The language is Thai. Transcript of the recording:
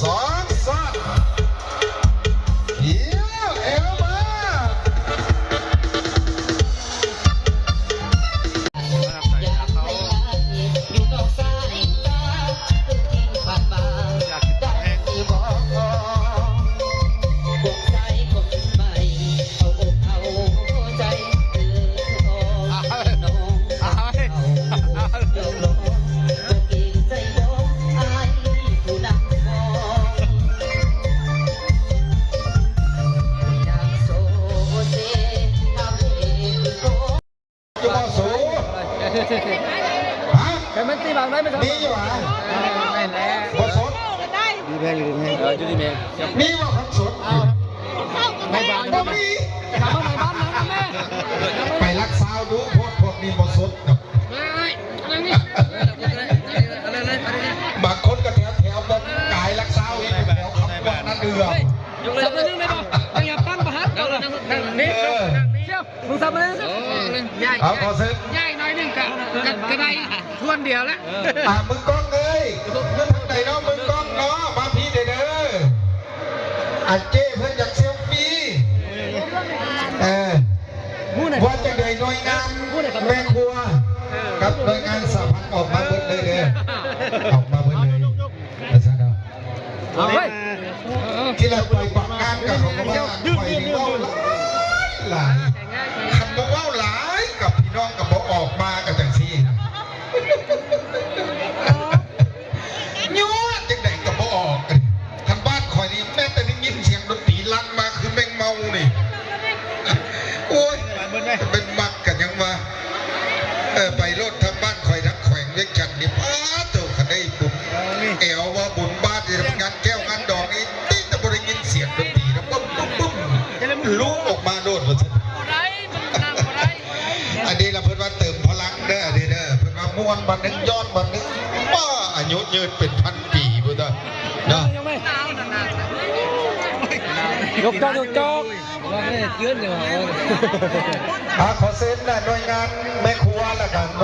สองสามเดี๋ยวเอวมา อยู่กับสายตาทุกทีผ่านมาได้ที่บอกพวกใจคนใหม่เอาอกเอาใจเธอน้องเอาเดี๋ยวลงตัวเก่งใจน้องอายผู้นำมองอยากโซเซทำให้โก จะมาสูฮะ แต่มันตีบางได้ไหมครับ มีอยู่หรอ ไม่แน่ บอสด ดีแพงอยู่ดีแพงอยู่ดีแพง มีว่าครับสด ไม่บาง บ่มี ถามว่าไหนบ้านนั้นแม่ ไปรักษาดูพวกนี้บอสดกับบางคนก็แถวแบบกายรักษาอีกแถวขับวันนั่นเดือด สับมาหนึ่งเลยป่ะยังอย่าปั้งประหัตนี่เชี่ยวมึงสับมาหนึ่ง เอาขอเซ็น ย่ายน้อยหนึ่งกะได้ทวนเดียวแล้ว มึงก้องเลยทางไหนเนาะมึงก้องเนาะมาพี่เด้ออันเจ้เพื่อนอยากเซลฟี่ว่าจะได้หน่วยงานแม่ครัวกับหน่วยงานสาพันธ์ออกมาเบิดเลยเด้อออกมาเบิดเลยนะจ๊ะเนาะ เอาเว้ย ที่เราปล่อยปากงานกับเขาบอกว่าปล่อยนี่ว่าหลายคำบอกว่าหลายกับพี่น้องกับบอกออกมากับจังซี่ยั่วจังไหนกับบอกออกทางบ้านคอยนี่แม่แต่ได้ยินเสียงดนตรีลั่นมาคือแมงเมานี่โอ้ยเป็นมักกันยังวะไปรถทางบ้านคอยทั้งแขวงด้วยกันนี่ป้าเจ้าขันได้บุญเอวว่าบุญบ้านที่ทำงานแก้วงานดอกนี่นี่แต่บริยินเสียงดนตรีแล้วปุ๊บปุ๊บปุ๊บลุกออกมาโดดมาสิอันนี้เราเพิ่นว่าเติมพลังเด้อเด้อเพิ่นว่าม่วนบันนึงย้อนบันนึงว่าอายุยืนเป็นพันปีพุ่นเด้อเนาะ ยกจอกยกจอกว่าไม่เกินเลย ขอเซ็นหน่วยงานแม่ครัวแล้วกันหน่วย